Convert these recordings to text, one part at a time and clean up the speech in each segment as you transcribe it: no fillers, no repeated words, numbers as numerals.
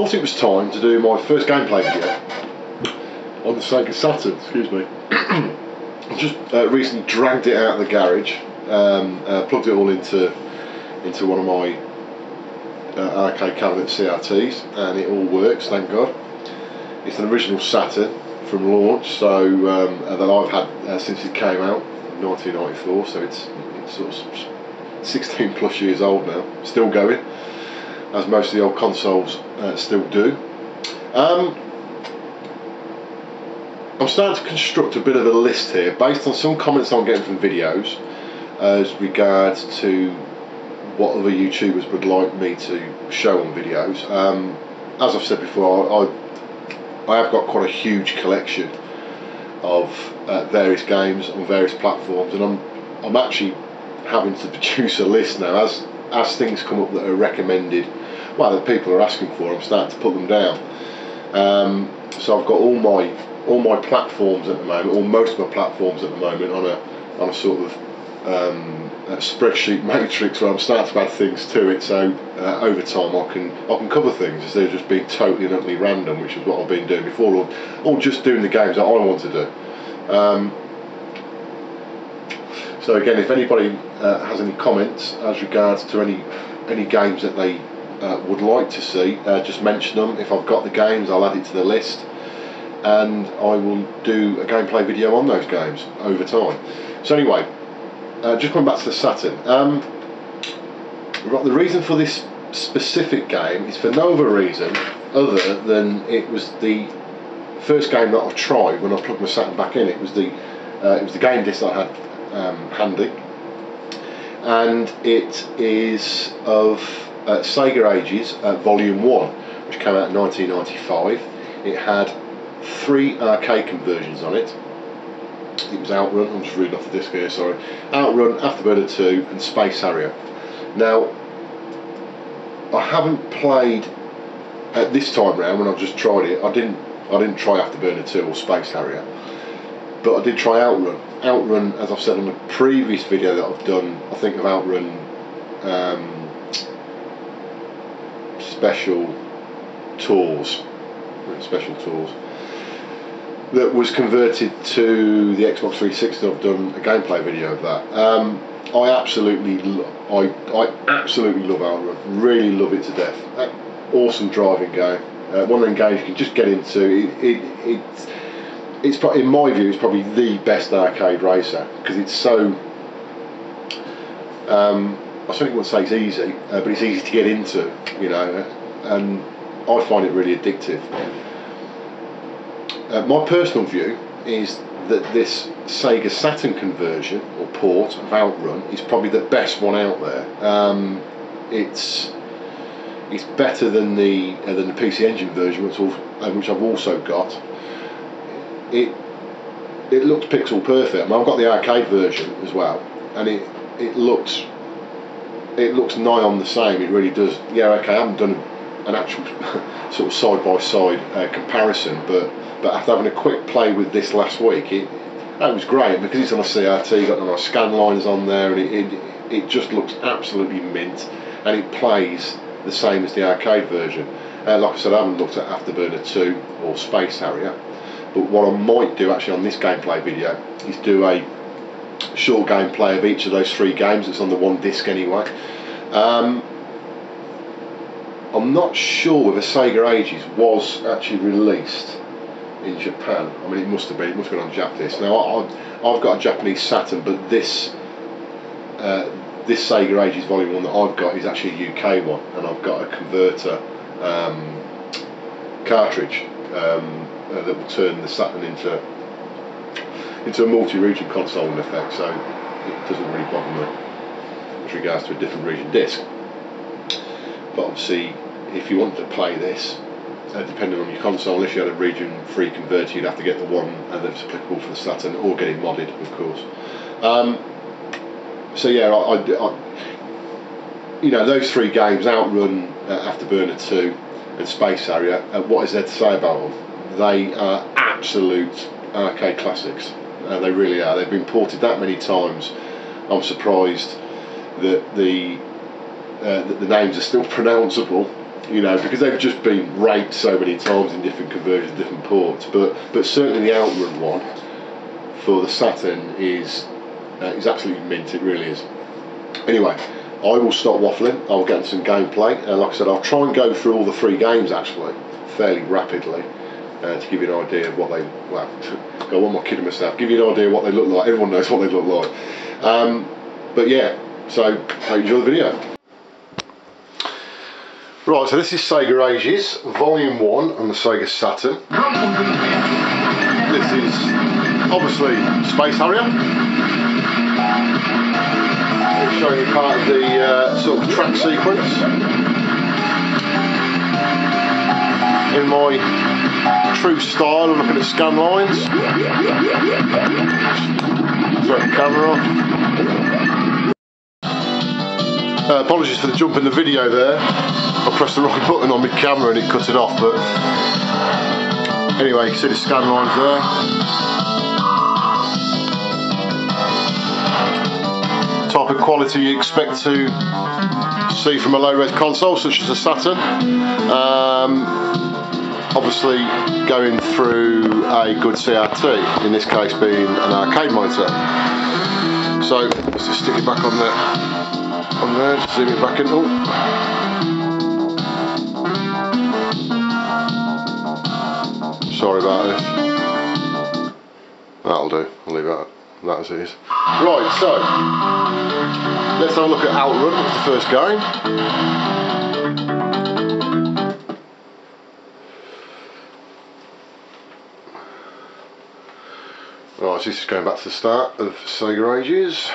I thought it was time to do my first gameplay video on the Sega Saturn, excuse me. I just recently dragged it out of the garage, plugged it all into one of my arcade cabinet CRTs, and it all works, thank God. It's an original Saturn from launch, so that I've had since it came out in 1994, so it's sort of 16 plus years old now, still going, as most of the old consoles still do. I'm starting to construct a bit of a list here based on some comments I'm getting from videos as regards to what other YouTubers would like me to show on videos. As I've said before, I have got quite a huge collection of various games on various platforms, and I'm actually having to produce a list now as things come up that are recommended, well, that people are asking for. I'm starting to put them down. So I've got all my platforms at the moment, or most of my platforms at the moment, on a sort of a spreadsheet matrix where I'm starting to add things to it. So over time I can cover things instead of just being totally and utterly random, which is what I've been doing before, or just doing the games that I want to do. So again, if anybody has any comments as regards to any games that they would like to see, just mention them. If I've got the games, I'll add it to the list, and I will do a gameplay video on those games over time. So anyway, just coming back to the Saturn, the reason for this specific game is for no other reason other than it was the first game that I tried when I plugged my Saturn back in. It was the game disc that I had handy, and it is of Sega Ages Volume 1, which came out in 1995. It had 3 arcade conversions on it. It was Outrun, I'm just reading off the disc here, sorry. Outrun, Afterburner 2 and Space Harrier. Now, I haven't played at this time round when I've just tried it. I didn't try Afterburner 2 or Space Harrier, but I did try Outrun. Outrun, as I've said on a previous video that I've done, I think of Outrun Special Tours, that was converted to the Xbox 360. I've done a gameplay video of that. I absolutely love Outrun. Really love it to death. Awesome driving game. One of them games you can just get into. It's probably, in my view, it's probably the best arcade racer because it's so. I certainly wouldn't say it's easy, but it's easy to get into, you know, and I find it really addictive. My personal view is that this Sega Saturn conversion or port of Outrun is probably the best one out there. It's better than the PC Engine version, which I've also got. It looks pixel perfect. I mean, I've got the arcade version as well, and it looks nigh on the same. It really does. Yeah, okay, I haven't done an actual sort of side-by-side comparison, but after having a quick play with this last week, that was great because it's on a CRT, got the nice scan lines on there, and it just looks absolutely mint, and it plays the same as the arcade version. Like I said, I haven't looked at Afterburner 2 or Space Harrier, but what I might do actually on this gameplay video is do a short gameplay of each of those 3 games. It's on the one disc anyway. I'm not sure whether Sega Ages was actually released in Japan. I mean, it must have been on Jap disc. Now I've got a Japanese Saturn, but this Sega Ages Volume 1 that I've got is actually a UK one, and I've got a converter cartridge that will turn the Saturn into a multi-region console in effect, so it doesn't really bother me with regards to a different region disc. But obviously, if you want to play this, depending on your console, unless you had a region 3 converter, you'd have to get the one that's applicable for the Saturn, or get it modded, of course. So yeah, you know, those 3 games, Outrun, Afterburner 2 and Space Harrier, what is there to say about them? They are absolute arcade classics. They really are. They've been ported that many times. I'm surprised that the names are still pronounceable you know, because they've just been raped so many times in different conversions, different ports. But certainly the Outrun one for the Saturn is absolutely mint. It really is. Anyway, I will stop waffling. I'll get into some gameplay. Like I said, I'll try and go through all the 3 games actually fairly rapidly to give you an idea of what they. Well, I want my kidding myself. Give you an idea of what they look like. Everyone knows what they look like. But yeah, so hope you enjoy the video. Right, so this is Sega Ages, Volume 1 on the Sega Saturn. This is obviously Space Harrier. It's showing you part of the sort of track sequence. In my true style of looking at scan lines. Throw the camera off. Apologies for the jump in the video there. I pressed the wrong button on my camera and it cut it off, but anyway, you can see the scan lines there. Type of quality you expect to see from a low-res console such as a Saturn. Obviously going through a good CRT, in this case being an arcade monitor. So let's just stick it back on there. On there, just zoom it back in. Oh. Sorry about this. That'll do. I'll leave that as it is. Right, so let's have a look at Outrun. That's the first game. Right, so this is going back to the start of Sega Ages.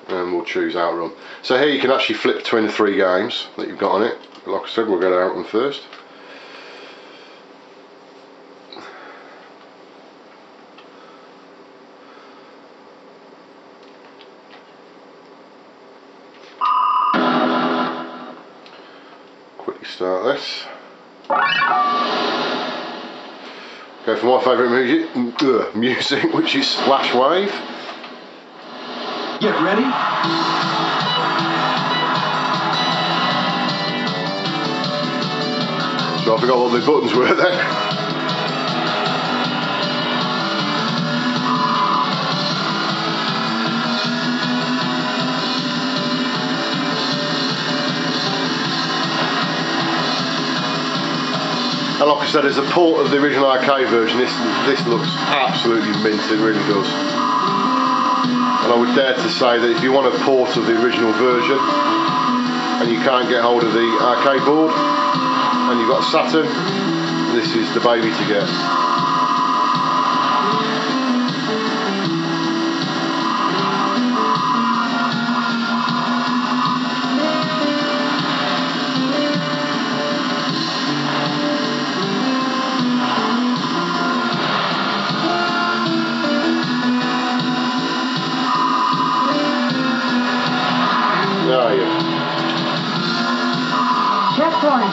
And we'll choose Outrun. So here you can actually flip between the 3 games that you've got on it. Like I said, we'll go to Outrun first. Quickly start this. Go for my favourite music, which is Splash Wave. Get ready. So I forgot what the buttons were then. And like I said, as a port of the original arcade version, this looks absolutely mint, it really does. And I would dare to say that if you want a port of the original version and you can't get hold of the arcade board and you've got a Saturn, this is the baby to get. Oh, yeah. Checkpoint.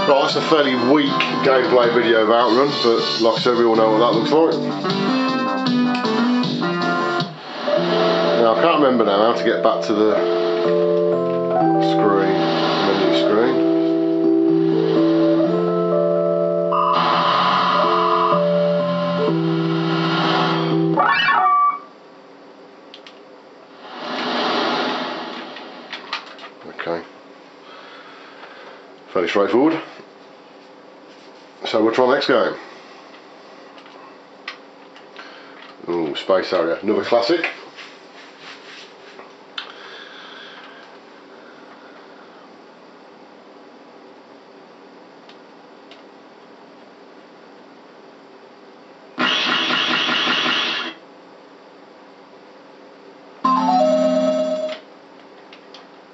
Right, that's a fairly weak gameplay video of Outrun, but like I said, we all know what that looks like. Now, I can't remember now how to get back to the screen, menu screen. Okay. Fairly straightforward. So so we'll try the next game. Ooh, Space Harrier, another classic.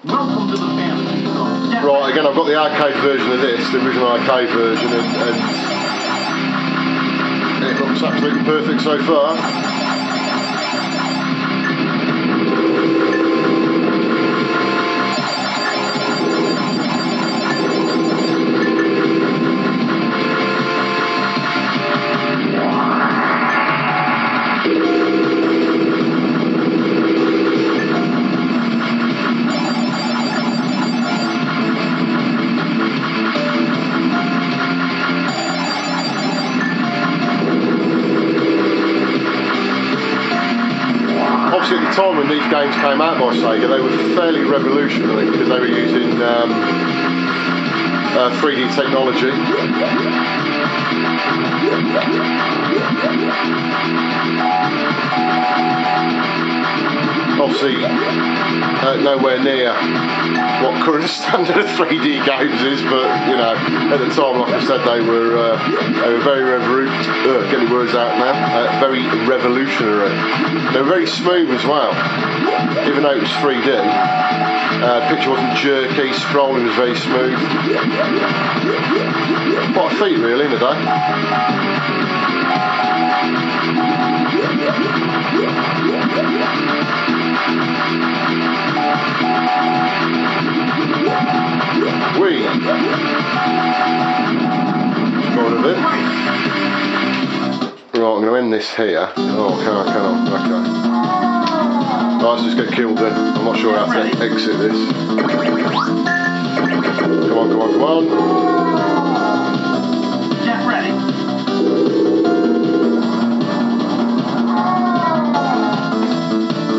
Welcome to the family. Right, again, I've got the arcade version of this, the original arcade version, and it looks absolutely perfect so far. Obviously, at the time when these games came out by Sega, they were fairly revolutionary because they were using 3D technology. Obviously, nowhere near what current standard of 3D games is, but you know, at the time, like I said, they were very get the words out now. Very revolutionary. They were very smooth as well, even though it was 3D. Picture wasn't jerky, scrolling was very smooth. What a feat, really, in a day. Right, I'm going to end this here. Oh, can I? Okay. Right, let's just get killed then. I'm not sure how to exit this. Come on. Get ready.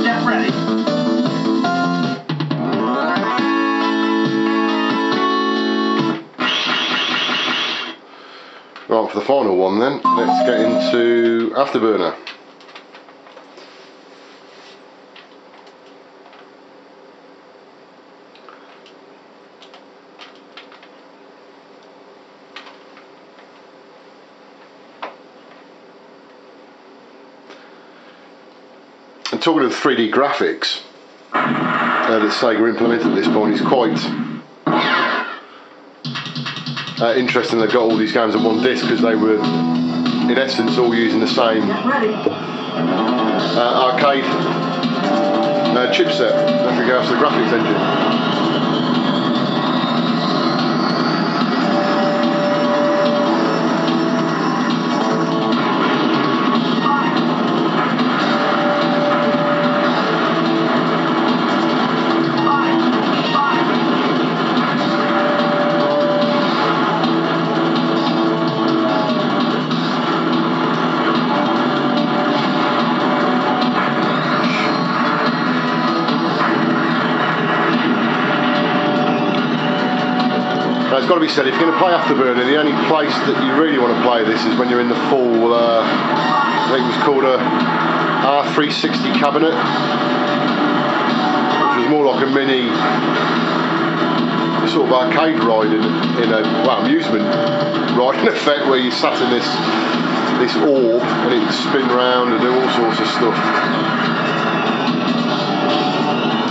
Get ready. Right, for the final one then, let's get into Afterburner. And talking of the 3D graphics that Sega implemented at this point is quite interesting. They've got all these games on one disc because they were, in essence, all using the same arcade chipset as regards to the graphics engine. It's got to be said, if you're going to play Afterburner, the only place that you really want to play this is when you're in the full, I think it was called a R360 cabinet, which was more like a mini sort of arcade ride in a, well, amusement ride in effect, where you sat in this orb and it would spin round and do all sorts of stuff.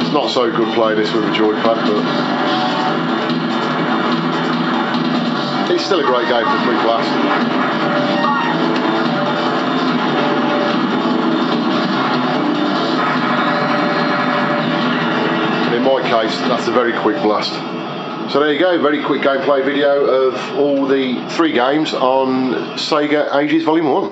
It's not so good playing this with a joypad, but it's still a great game for a quick blast. And in my case, that's a very quick blast. So there you go, very quick gameplay video of all the 3 games on Sega Ages Volume 1.